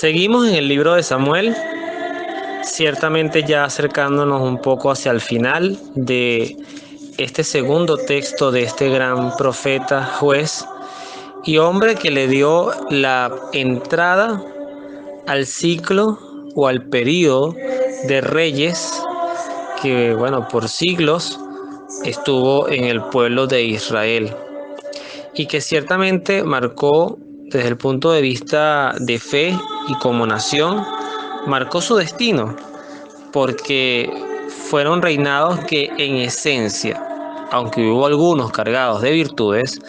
Seguimos en el libro de Samuel, ciertamente ya acercándonos un poco hacia el final de este segundo texto de este gran profeta, juez y hombre que le dio la entrada al ciclo o al período de reyes que, bueno, por siglos estuvo en el pueblo de Israel y que ciertamente marcó desde el punto de vista de fe y como nación, marcó su destino, porque fueron reinados que en esencia, aunque hubo algunos cargados de virtudes,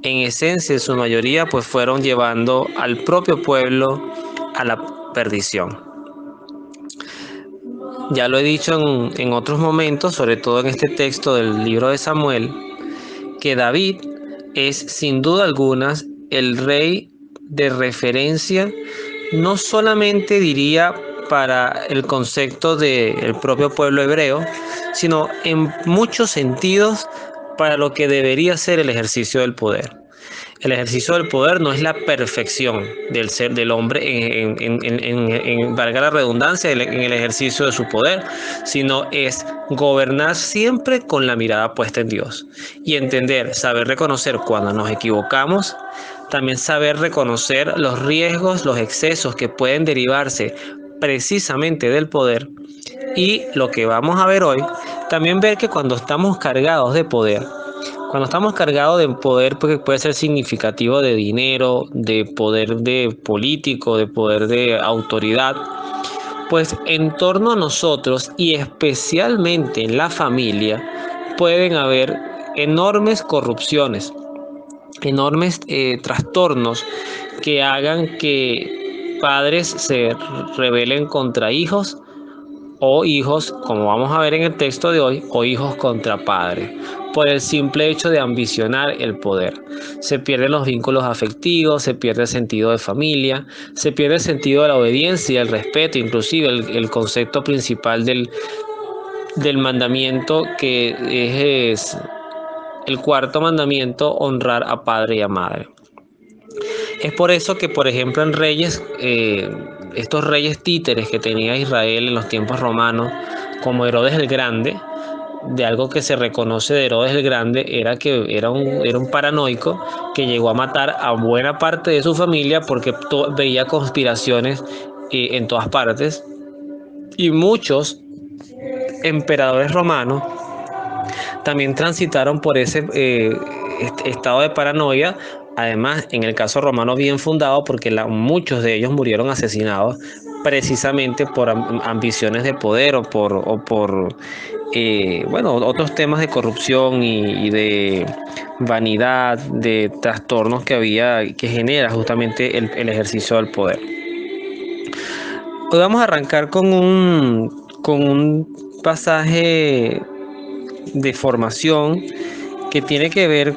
en esencia en su mayoría pues fueron llevando al propio pueblo a la perdición. Ya lo he dicho en otros momentos, sobre todo en este texto del libro de Samuel, que David es sin duda alguna el rey de referencia, no solamente diría para el concepto del propio pueblo hebreo, sino en muchos sentidos para lo que debería ser el ejercicio del poder. El ejercicio del poder no es la perfección del ser del hombre valga la redundancia, en el ejercicio de su poder, sino es gobernar siempre con la mirada puesta en Dios y entender, saber reconocer cuando nos equivocamos, también saber reconocer los riesgos, los excesos que pueden derivarse precisamente del poder. Y lo que vamos a ver hoy, también ver que cuando estamos cargados de poder, porque puede ser significativo de dinero, de poder de político, de poder de autoridad, pues en torno a nosotros y especialmente en la familia pueden haber enormes corrupciones, enormes trastornos que hagan que padres se rebelen contra hijos, o hijos, como vamos a ver en el texto de hoy, o hijos contra padres, por el simple hecho de ambicionar el poder. Se pierden los vínculos afectivos, se pierde el sentido de familia, se pierde el sentido de la obediencia, el respeto, inclusive el concepto principal del mandamiento, que es el cuarto mandamiento, honrar a padre y a madre. Es por eso que, por ejemplo, en Reyes, estos reyes títeres que tenía Israel en los tiempos romanos, como Herodes el Grande, de algo que se reconoce de Herodes el Grande era que era un paranoico que llegó a matar a buena parte de su familia porque veía conspiraciones en todas partes. Y muchos emperadores romanos también transitaron por ese estado de paranoia. Además, en el caso romano bien fundado, porque muchos de ellos murieron asesinados precisamente por ambiciones de poder o por otros temas de corrupción y de vanidad, de trastornos que genera justamente el ejercicio del poder. Hoy vamos a arrancar con un pasaje de formación que tiene que ver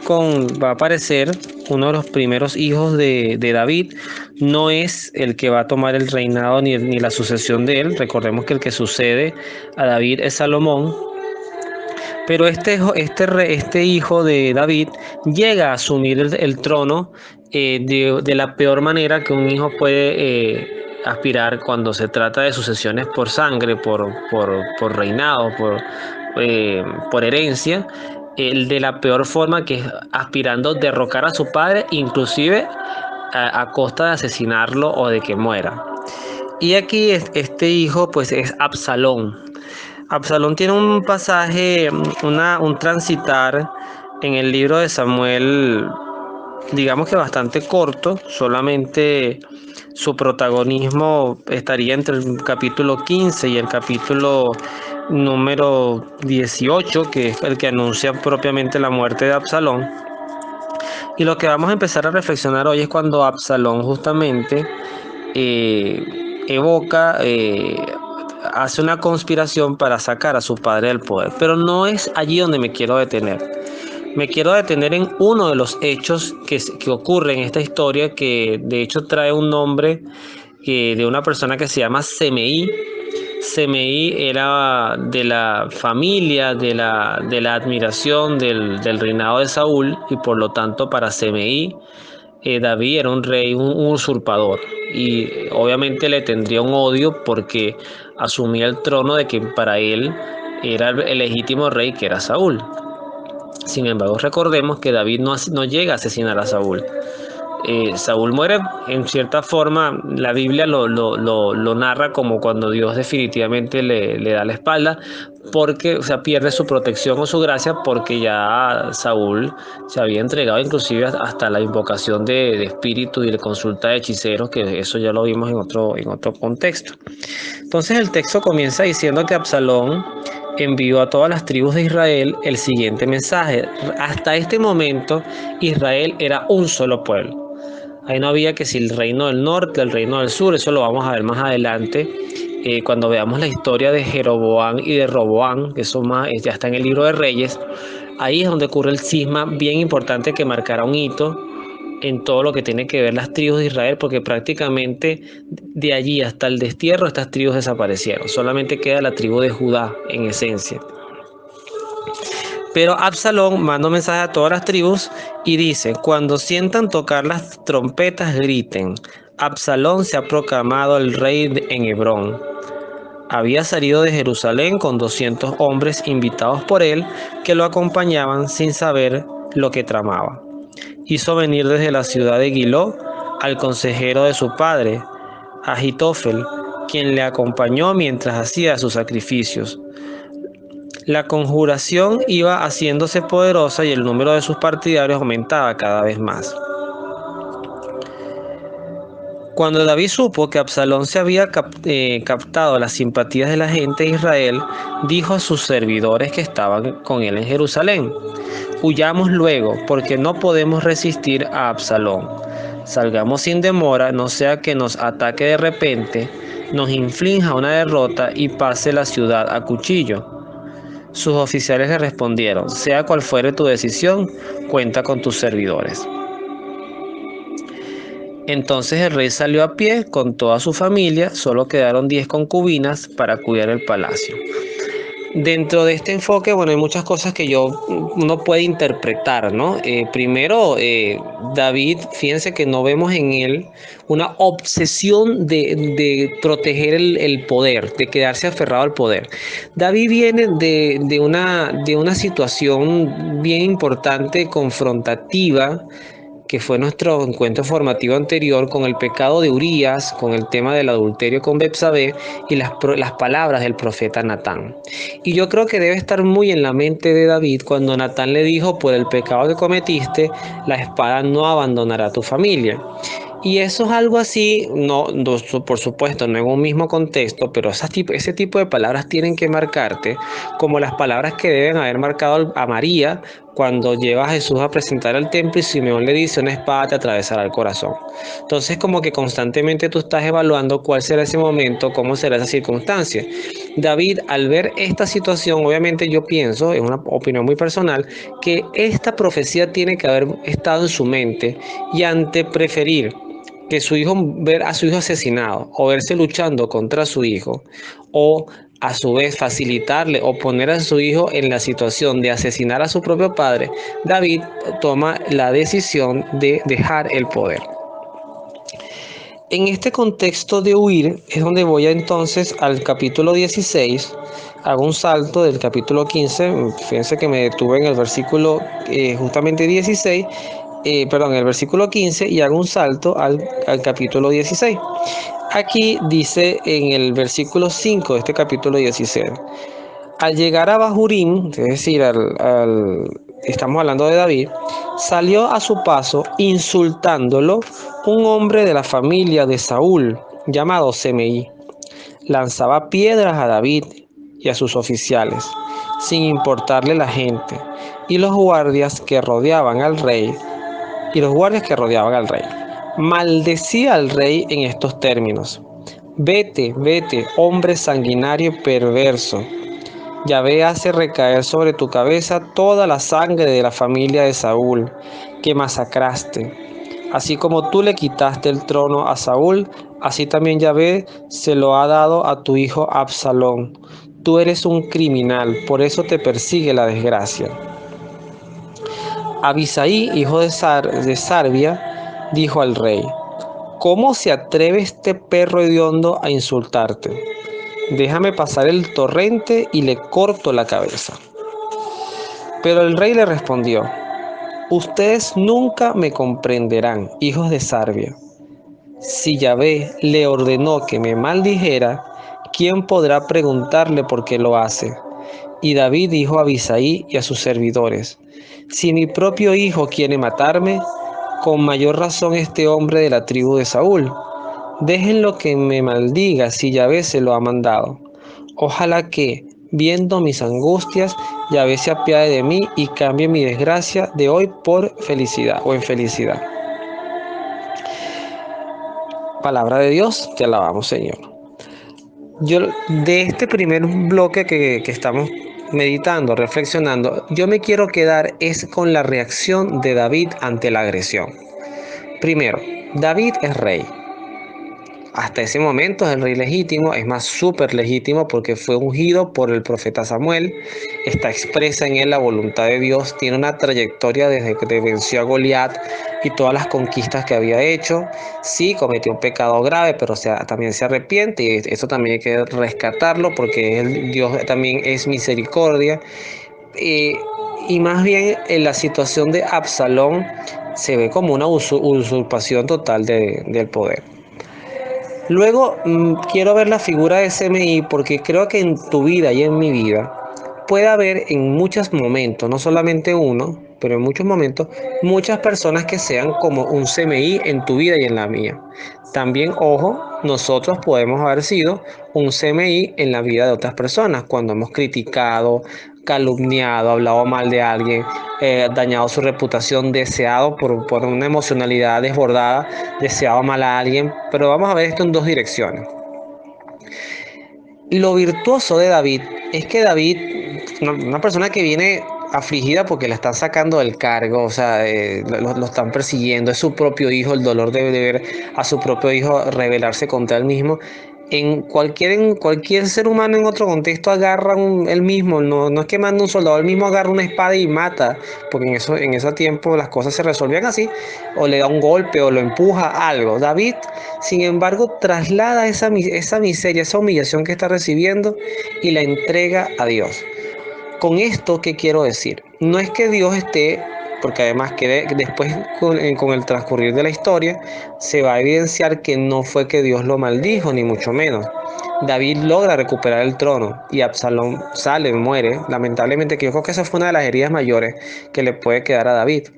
va a aparecer uno de los primeros hijos de David. No es el que va a tomar el reinado ni la sucesión de él. Recordemos que el que sucede a David es Salomón. Pero este hijo de David llega a asumir el trono de la peor manera que un hijo puede aspirar cuando se trata de sucesiones por sangre, por reinado, por herencia. El de la peor forma, que es aspirando a derrocar a su padre, inclusive a costa de asesinarlo o de que muera. Y aquí este hijo pues es Absalón. Absalón tiene un pasaje, un transitar en el libro de Samuel, digamos que bastante corto. Solamente su protagonismo estaría entre el capítulo 15 y el capítulo número 18, que es el que anuncia propiamente la muerte de Absalón. Y lo que vamos a empezar a reflexionar hoy es cuando Absalón justamente hace una conspiración para sacar a su padre del poder. Pero no es allí donde me quiero detener. Me quiero detener en uno de los hechos que ocurre en esta historia, que de hecho trae un nombre de una persona que se llama Semeí. Semeí era de la familia, de la admiración del reinado de Saúl, y por lo tanto para Semeí David era un rey, un usurpador, y obviamente le tendría un odio porque asumía el trono de quien para él era el legítimo rey, que era Saúl. Sin embargo, recordemos que David no llega a asesinar a Saúl. Saúl muere en cierta forma. La Biblia lo narra como cuando Dios definitivamente le da la espalda, porque, o sea, pierde su protección o su gracia, porque ya Saúl se había entregado inclusive hasta la invocación de espíritus y la consulta de hechiceros, que eso ya lo vimos en otro contexto. Entonces el texto comienza diciendo que Absalón envió a todas las tribus de Israel el siguiente mensaje: hasta este momento Israel era un solo pueblo. Ahí no había que si el reino del norte, el reino del sur. Eso lo vamos a ver más adelante, cuando veamos la historia de Jeroboam y de Roboam, que eso más, ya está en el libro de Reyes. Ahí es donde ocurre el cisma bien importante que marcará un hito en todo lo que tiene que ver las tribus de Israel, porque prácticamente de allí hasta el destierro estas tribus desaparecieron. Solamente queda la tribu de Judá en esencia. Pero Absalón manda un mensaje a todas las tribus y dice: cuando sientan tocar las trompetas, griten: Absalón se ha proclamado el rey en Hebrón. Había salido de Jerusalén con 200 hombres invitados por él, que lo acompañaban sin saber lo que tramaba. Hizo venir desde la ciudad de Giló al consejero de su padre, Ahitofel, quien le acompañó mientras hacía sus sacrificios. La conjuración iba haciéndose poderosa y el número de sus partidarios aumentaba cada vez más. Cuando David supo que Absalón se había captado las simpatías de la gente de Israel, dijo a sus servidores que estaban con él en Jerusalén: huyamos luego, porque no podemos resistir a Absalón. Salgamos sin demora, no sea que nos ataque de repente, nos inflinja una derrota y pase la ciudad a cuchillo. Sus oficiales le respondieron: sea cual fuere tu decisión, cuenta con tus servidores. Entonces el rey salió a pie con toda su familia. Solo quedaron 10 concubinas para cuidar el palacio. Dentro de este enfoque, bueno, hay muchas cosas que uno puede interpretar, ¿no? Primero, David, fíjense que no vemos en él una obsesión de proteger el poder, de quedarse aferrado al poder. David viene de una situación bien importante, confrontativa, que fue nuestro encuentro formativo anterior, con el pecado de Urías, con el tema del adulterio con Betsabé y las palabras del profeta Natán. Y yo creo que debe estar muy en la mente de David cuando Natán le dijo: por el pecado que cometiste, la espada no abandonará a tu familia. Y eso es algo así, no, por supuesto, no en un mismo contexto, pero ese tipo de palabras tienen que marcarte, como las palabras que deben haber marcado a María cuando lleva a Jesús a presentar al templo y Simeón le dice: una espada te atravesará el corazón. Entonces, como que constantemente tú estás evaluando cuál será ese momento, cómo será esa circunstancia. David, al ver esta situación, obviamente yo pienso, es una opinión muy personal, que esta profecía tiene que haber estado en su mente, y ante preferir que ver a su hijo asesinado o verse luchando contra su hijo, o a su vez facilitarle o poner a su hijo en la situación de asesinar a su propio padre, David toma la decisión de dejar el poder. En este contexto de huir es donde voy entonces al capítulo 16, hago un salto del capítulo 15, fíjense que me detuve en el versículo justamente 16, el versículo 15, y hago un salto al capítulo 16. Aquí dice en el versículo 5 de este capítulo 16: al llegar a Bahurim, es decir, estamos hablando de David, salió a su paso, insultándolo, un hombre de la familia de Saúl, llamado Semeí. Lanzaba piedras a David y a sus oficiales, sin importarle la gente, y los guardias que rodeaban al rey, Maldecía al rey en estos términos: vete, vete, hombre sanguinario y perverso. Yahvé hace recaer sobre tu cabeza toda la sangre de la familia de Saúl, que masacraste. Así como tú le quitaste el trono a Saúl, así también Yahvé se lo ha dado a tu hijo Absalón. Tú eres un criminal, por eso te persigue la desgracia. Abisaí, hijo de Sarbia, dijo al rey: ¿cómo se atreve este perro hediondo a insultarte? Déjame pasar el torrente y le corto la cabeza. Pero el rey le respondió: ustedes nunca me comprenderán, hijos de Sarbia. Si Yahvé le ordenó que me maldijera, ¿quién podrá preguntarle por qué lo hace? Y David dijo a Abisai y a sus servidores: si mi propio hijo quiere matarme, con mayor razón este hombre de la tribu de Saúl. Déjenlo que me maldiga si Yahvé se lo ha mandado. Ojalá que, viendo mis angustias, Yahvé se apiade de mí y cambie mi desgracia de hoy por felicidad o en felicidad. Palabra de Dios, te alabamos, Señor. Yo, de este primer bloque que estamos meditando, reflexionando, yo me quiero quedar es con la reacción de David ante la agresión. Primero, David es rey. Hasta ese momento es el rey legítimo, es más, súper legítimo porque fue ungido por el profeta Samuel, está expresa en él la voluntad de Dios, tiene una trayectoria desde que venció a Goliat y todas las conquistas que había hecho. Sí, cometió un pecado grave, pero también se arrepiente y eso también hay que rescatarlo porque Dios también es misericordia. Y más bien en la situación de Absalón se ve como una usurpación total del poder. Luego quiero ver la figura de CMI porque creo que en tu vida y en mi vida puede haber en muchos momentos, no solamente uno, pero en muchos momentos, muchas personas que sean como un CMI en tu vida y en la mía. También, ojo, nosotros podemos haber sido un CMI en la vida de otras personas cuando hemos criticado, calumniado, hablado mal de alguien, dañado su reputación, deseado por una emocionalidad desbordada, deseado mal a alguien. Pero vamos a ver esto en dos direcciones. Lo virtuoso de David es que David, una persona que viene afligida porque la están sacando del cargo, o sea, lo están persiguiendo, es su propio hijo, el dolor de ver a su propio hijo rebelarse contra él mismo. En cualquier ser humano en otro contexto agarra él mismo, no es que manda un soldado, él mismo agarra una espada y mata, porque en ese tiempo las cosas se resolvían así, o le da un golpe o lo empuja, algo. David, sin embargo, traslada esa miseria, esa humillación que está recibiendo y la entrega a Dios. Con esto, ¿qué quiero decir? No es que Dios esté, porque además que después con el transcurrir de la historia se va a evidenciar que no fue que Dios lo maldijo, ni mucho menos. David logra recuperar el trono y Absalón muere. Lamentablemente, que yo creo que esa fue una de las heridas mayores que le puede quedar a David.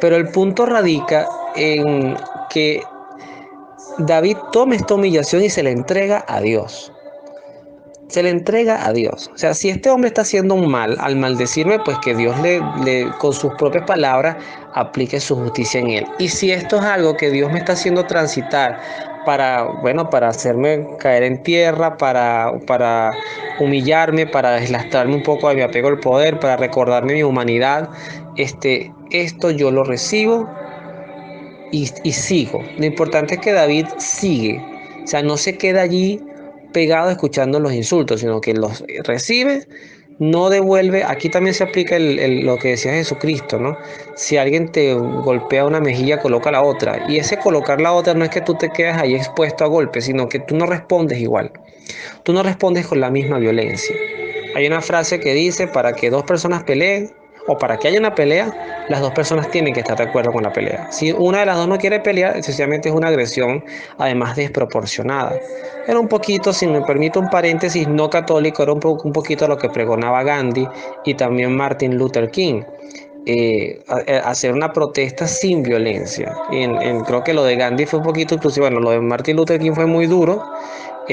Pero el punto radica en que David toma esta humillación y se la entrega a Dios. Se le entrega a Dios. O sea, si este hombre está haciendo un mal, al maldecirme, pues que Dios con sus propias palabras aplique su justicia en él. Y si esto es algo que Dios me está haciendo transitar para hacerme caer en tierra, para humillarme, para deslastrarme un poco de mi apego al poder, para recordarme mi humanidad, esto yo lo recibo y sigo. Lo importante es que David sigue. O sea, no se queda allí pegado escuchando los insultos, sino que los recibe, no devuelve. Aquí también se aplica lo que decía Jesucristo, ¿no? Si alguien te golpea una mejilla, coloca la otra. Y ese colocar la otra no es que tú te quedes ahí expuesto a golpes, sino que tú no respondes igual. Tú no respondes con la misma violencia. Hay una frase que dice: para que dos personas peleen, o para que haya una pelea, las dos personas tienen que estar de acuerdo con la pelea. Si una de las dos no quiere pelear, sencillamente es una agresión, además desproporcionada. Era un poquito, si me permite un paréntesis no católico, era un poquito lo que pregonaba Gandhi y también Martin Luther King. Hacer una protesta sin violencia. Creo que lo de Gandhi fue un poquito inclusive, bueno, lo de Martin Luther King fue muy duro,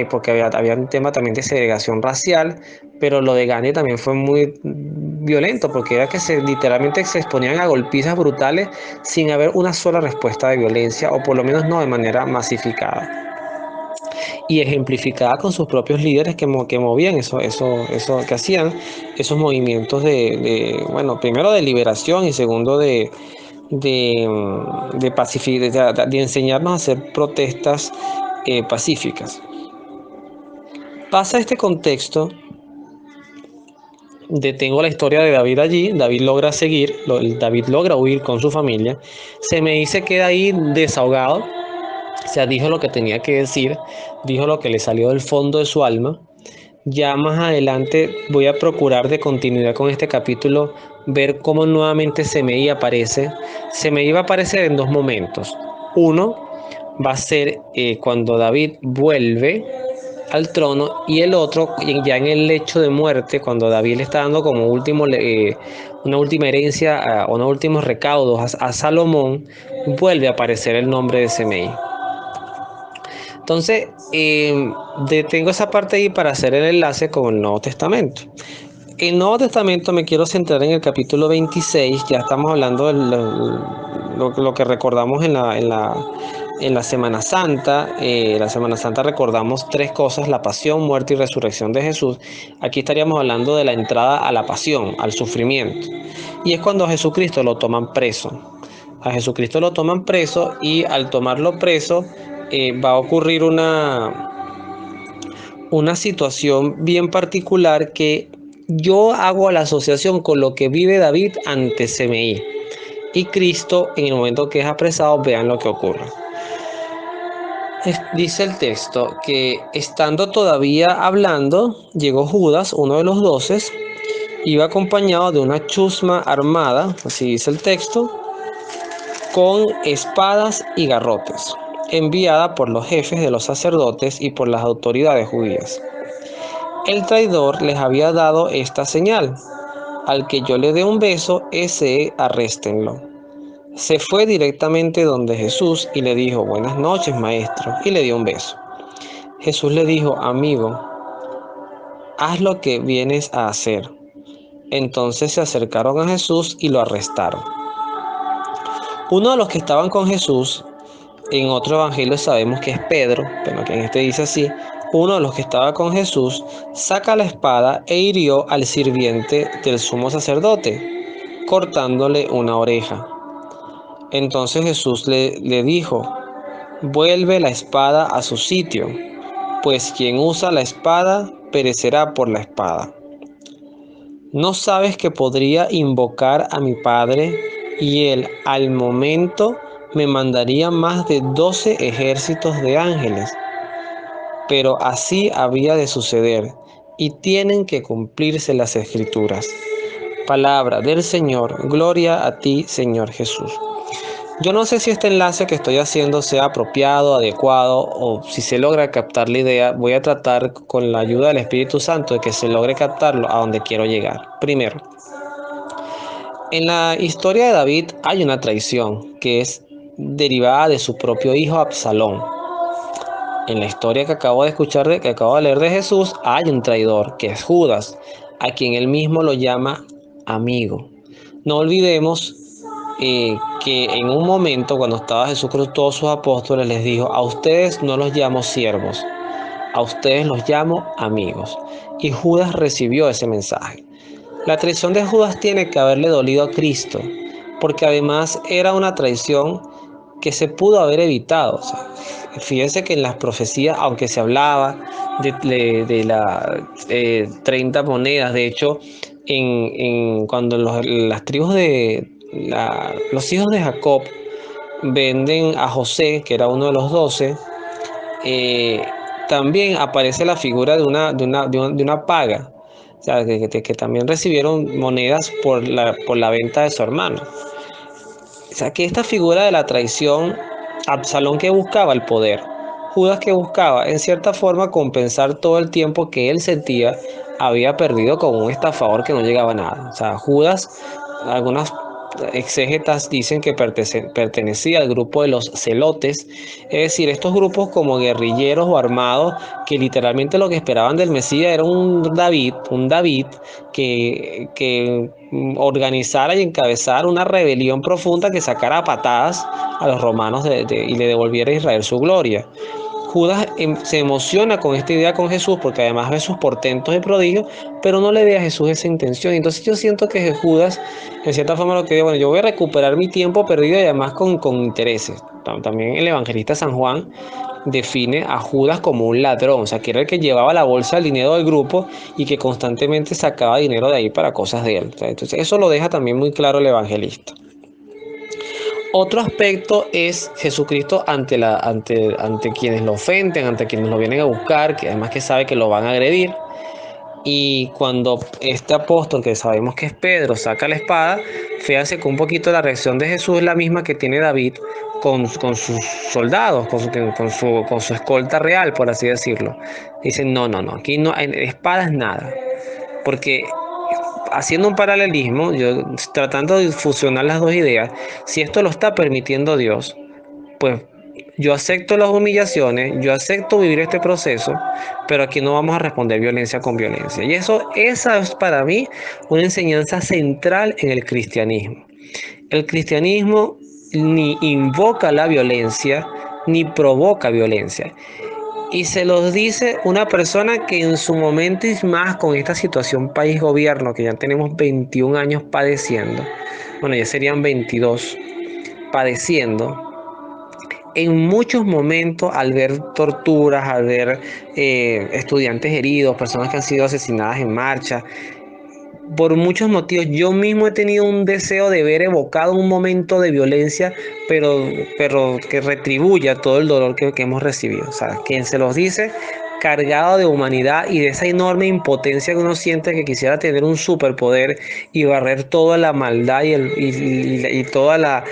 porque había un tema también de segregación racial, pero lo de Gandhi también fue muy violento, porque era que literalmente se exponían a golpizas brutales sin haber una sola respuesta de violencia, o por lo menos no de manera masificada. Y ejemplificada con sus propios líderes que movían eso, que hacían esos movimientos bueno, primero de liberación y segundo de enseñarnos a hacer protestas pacíficas. Pasa este contexto detengo la historia de David allí. David logra seguir, David logra huir con su familia. Semeí se queda ahí desahogado, o sea, dijo lo que tenía que decir, dijo lo que le salió del fondo de su alma. Ya más adelante voy a procurar de continuidad con este capítulo ver cómo nuevamente Semeí aparece. Semeí va a aparecer en dos momentos. Uno va a ser cuando David vuelve al trono, y el otro ya en el lecho de muerte, cuando David le está dando como una última herencia, unos últimos recaudos a Salomón, vuelve a aparecer el nombre de Semeí. Entonces, detengo esa parte ahí para hacer el enlace con el Nuevo Testamento. El Nuevo Testamento me quiero centrar en el capítulo 26. Ya estamos hablando de lo que recordamos en la Semana Santa. La Semana Santa recordamos tres cosas: la pasión, muerte y resurrección de Jesús. Aquí estaríamos hablando de la entrada a la pasión, al sufrimiento. Y es cuando a Jesucristo lo toman preso. A Jesucristo lo toman preso, y al tomarlo preso va a ocurrir una situación bien particular que yo hago la asociación con lo que vive David ante Semeí. Y Cristo, en el momento que es apresado, vean lo que ocurre. Dice el texto que estando todavía hablando, llegó Judas, uno de los 12, iba acompañado de una chusma armada, así dice el texto, con espadas y garrotes, enviada por los jefes de los sacerdotes y por las autoridades judías. El traidor les había dado esta señal: al que yo le dé un beso, ese arréstenlo. Se fue directamente donde Jesús y le dijo: buenas noches, maestro, y le dio un beso. Jesús le dijo: amigo, haz lo que vienes a hacer. Entonces se acercaron a Jesús y lo arrestaron. Uno de los que estaban con Jesús, en otro evangelio sabemos que es Pedro, pero que en este dice así: uno de los que estaba con Jesús saca la espada e hirió al sirviente del sumo sacerdote, cortándole una oreja. Entonces Jesús le dijo: vuelve la espada a su sitio, pues quien usa la espada perecerá por la espada. ¿No sabes que podría invocar a mi Padre y él al momento me mandaría más de 12 ejércitos de ángeles? Pero así había de suceder, y tienen que cumplirse las Escrituras. Palabra del Señor. Gloria a ti, Señor Jesús. Yo no sé si este enlace que estoy haciendo sea apropiado, adecuado, o si se logra captar la idea. Voy a tratar con la ayuda del Espíritu Santo de que se logre captarlo a donde quiero llegar. Primero, en la historia de David hay una traición que es derivada de su propio hijo Absalón. En la historia que acabo de escuchar, que acabo de leer de Jesús, hay un traidor que es Judas, a quien él mismo lo llama amigo. No olvidemos que en un momento, cuando estaba Jesús con todos sus apóstoles, les dijo: a ustedes no los llamo siervos, a ustedes los llamo amigos. Y Judas recibió ese mensaje. La traición de Judas tiene que haberle dolido a Cristo, porque además era una traición que se pudo haber evitado. O sea, fíjense que en las profecías, aunque se hablaba de las 30 monedas, de hecho, cuando las tribus los hijos de Jacob venden a José, que era uno de los 12, también aparece la figura de una paga. O sea, que también recibieron monedas por la venta de su hermano. O sea, que esta figura de la traición, Absalón que buscaba el poder, Judas que buscaba en cierta forma compensar todo el tiempo que él sentía había perdido con un estafador que no llegaba a nada. O sea, Judas, algunas exégetas dicen que pertenecía al grupo de los celotes, es decir, estos grupos como guerrilleros o armados que literalmente lo que esperaban del Mesías era un David que organizara y encabezara una rebelión profunda que sacara a patadas a los romanos y le devolviera a Israel su gloria. Judas se emociona con esta idea con Jesús porque además ve sus portentos y prodigios, pero no le ve a Jesús esa intención. Entonces yo siento que Judas, en cierta forma, lo que dice: bueno, yo voy a recuperar mi tiempo perdido, y además con intereses. También el evangelista San Juan define a Judas como un ladrón, o sea, que era el que llevaba la bolsa del dinero del grupo y que constantemente sacaba dinero de ahí para cosas de él. Entonces eso lo deja también muy claro el evangelista. Otro aspecto es Jesucristo ante quienes lo ofenden, ante quienes lo vienen a buscar, que además que sabe que lo van a agredir. Y cuando este apóstol, que sabemos que es Pedro, saca la espada, fíjense que un poquito la reacción de Jesús es la misma que tiene David con sus soldados, con su escolta real, por así decirlo. Dicen, no, aquí no hay espadas, nada. Porque haciendo un paralelismo, yo tratando de fusionar las dos ideas, si esto lo está permitiendo Dios, pues yo acepto las humillaciones, yo acepto vivir este proceso, pero aquí no vamos a responder violencia con violencia. Y esa es para mí una enseñanza central en el cristianismo. El cristianismo ni invoca la violencia, ni provoca violencia. Y se los dice una persona que en su momento y más con esta situación país-gobierno, que ya tenemos 21 años padeciendo, bueno, ya serían 22 padeciendo, en muchos momentos al ver torturas, al ver estudiantes heridos, personas que han sido asesinadas en marcha, por muchos motivos yo mismo he tenido un deseo de ver evocado un momento de violencia, pero que retribuya todo el dolor que hemos recibido. O sea, quien se los dice cargado de humanidad y de esa enorme impotencia que uno siente, que quisiera tener un superpoder y barrer toda la maldad y toda la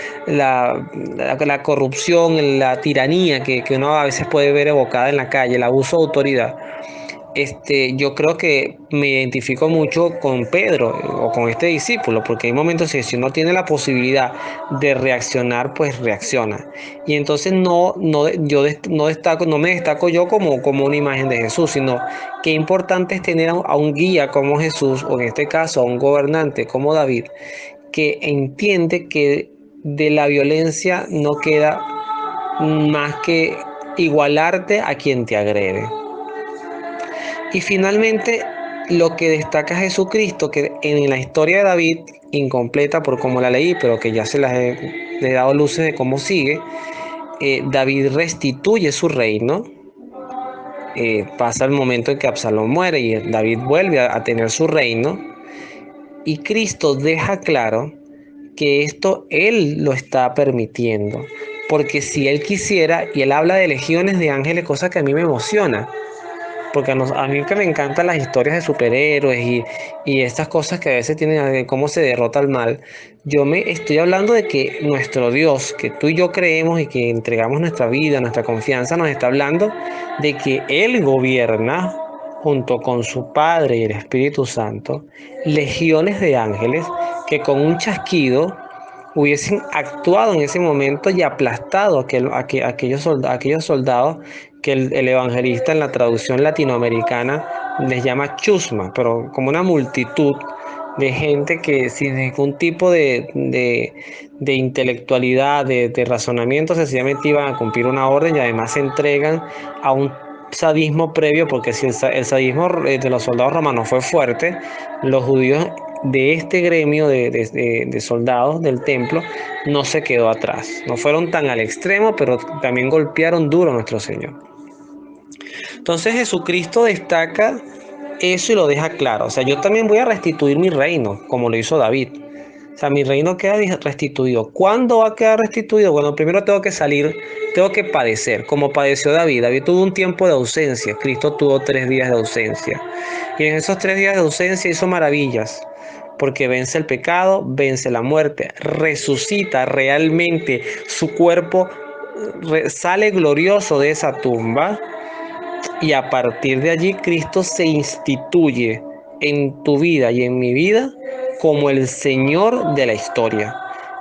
corrupción, la tiranía que uno a veces puede ver evocada en la calle, el abuso de autoridad. Yo creo que me identifico mucho con Pedro o con este discípulo, porque hay momentos en que si uno tiene la posibilidad de reaccionar, pues reacciona. Y entonces no me destaco yo como una imagen de Jesús, sino qué importante es tener a un guía como Jesús, o en este caso a un gobernante como David, que entiende que de la violencia no queda más que igualarte a quien te agrede. Y finalmente, lo que destaca Jesucristo, que en la historia de David, incompleta por cómo la leí, pero que ya le he dado luces de cómo sigue, David restituye su reino. Pasa el momento en que Absalón muere y David vuelve a tener su reino. Y Cristo deja claro que esto Él lo está permitiendo. Porque si Él quisiera, y Él habla de legiones de ángeles, cosa que a mí me emociona. Porque a mí que me encantan las historias de superhéroes y estas cosas que a veces tienen de cómo se derrota el mal. Yo me estoy hablando de que nuestro Dios, que tú y yo creemos y que entregamos nuestra vida, nuestra confianza, nos está hablando de que Él gobierna junto con su Padre y el Espíritu Santo, legiones de ángeles que con un chasquido hubiesen actuado en ese momento y aplastado aquellos soldados que el evangelista en la traducción latinoamericana les llama chusma, pero como una multitud de gente que sin ningún tipo de intelectualidad, de razonamiento, sencillamente iban a cumplir una orden y además se entregan a un sadismo previo, porque si el sadismo de los soldados romanos fue fuerte, los judíos de este gremio de soldados del templo no se quedó atrás. No fueron tan al extremo, pero también golpearon duro a nuestro Señor. Entonces Jesucristo destaca eso y lo deja claro. O sea, yo también voy a restituir mi reino, como lo hizo David. O sea, mi reino queda restituido. ¿Cuándo va a quedar restituido? Bueno, primero tengo que salir, tengo que padecer, como padeció David. David tuvo un tiempo de ausencia. Cristo tuvo 3 días de ausencia. Y en esos 3 días de ausencia hizo maravillas. Porque vence el pecado, vence la muerte, resucita realmente. Su cuerpo sale glorioso de esa tumba. Y a partir de allí Cristo se instituye en tu vida y en mi vida como el Señor de la historia.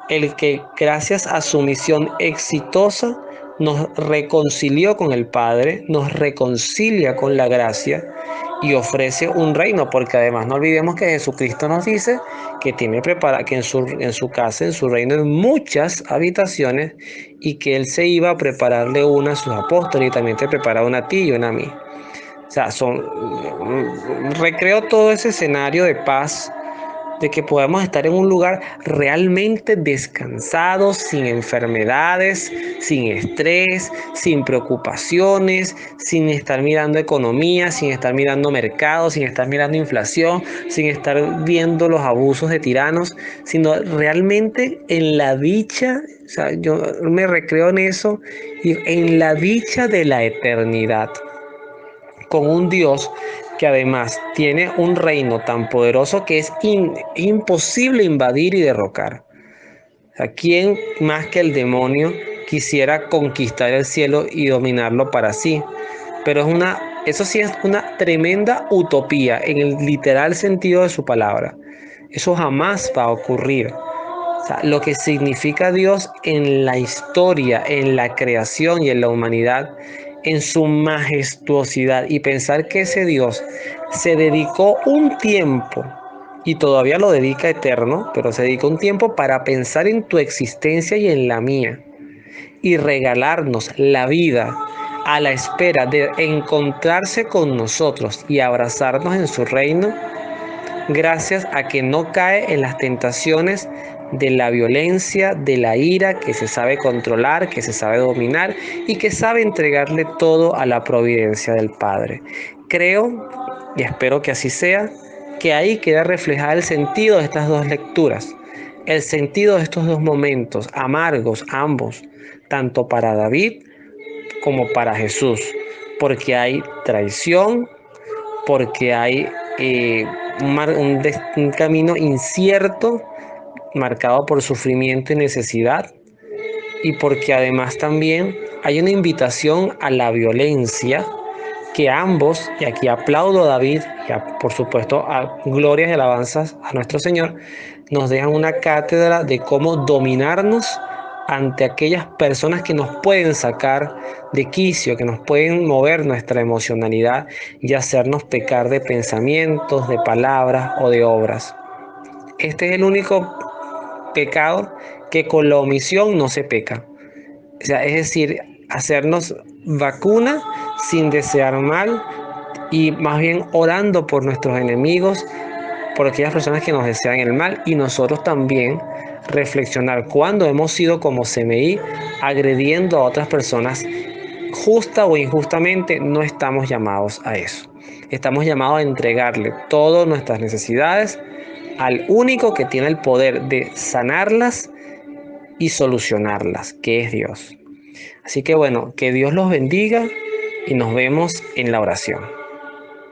El que gracias a su misión exitosa nos reconcilió con el Padre, nos reconcilia con la gracia y ofrece un reino, porque además no olvidemos que Jesucristo nos dice que tiene que en su casa, en su reino, hay muchas habitaciones y que Él se iba a prepararle una a sus apóstoles y también te prepara una a ti y una a mí. O sea, recreo todo ese escenario de paz de que podamos estar en un lugar realmente descansados, sin enfermedades, sin estrés, sin preocupaciones, sin estar mirando economía, sin estar mirando mercados, sin estar mirando inflación, sin estar viendo los abusos de tiranos, sino realmente en la dicha. O sea, yo me recreo en eso, y en la dicha de la eternidad, con un Dios que además tiene un reino tan poderoso que es imposible invadir y derrocar. O sea, ¿quién más que el demonio quisiera conquistar el cielo y dominarlo para sí? Pero eso sí es una tremenda utopía en el literal sentido de su palabra. Eso jamás va a ocurrir. O sea, lo que significa Dios en la historia, en la creación y en la humanidad, en su majestuosidad, y pensar que ese Dios se dedicó un tiempo, y todavía lo dedica eterno, pero se dedicó un tiempo para pensar en tu existencia y en la mía, y regalarnos la vida a la espera de encontrarse con nosotros y abrazarnos en su reino, gracias a que no cae en las tentaciones de la violencia, de la ira, que se sabe controlar, que se sabe dominar y que sabe entregarle todo a la providencia del Padre. Creo, y espero que así sea, que ahí queda reflejado el sentido de estas dos lecturas, el sentido de estos dos momentos, amargos ambos, tanto para David como para Jesús, porque hay traición, porque hay un camino incierto, marcado por sufrimiento y necesidad, y porque además también hay una invitación a la violencia que ambos, y aquí aplaudo a David y por supuesto a glorias y alabanzas a nuestro Señor, nos dejan una cátedra de cómo dominarnos ante aquellas personas que nos pueden sacar de quicio, que nos pueden mover nuestra emocionalidad y hacernos pecar de pensamientos, de palabras o de obras. Este es el único pecado que con la omisión no se peca. O sea, es decir, hacernos vacuna sin desear mal, y más bien orando por nuestros enemigos, por aquellas personas que nos desean el mal, y nosotros también reflexionar cuando hemos sido como CMI, agrediendo a otras personas, justa o injustamente. No estamos llamados a eso. Estamos llamados a entregarle todas nuestras necesidades al único que tiene el poder de sanarlas y solucionarlas, que es Dios. Así que bueno, que Dios los bendiga y nos vemos en la oración.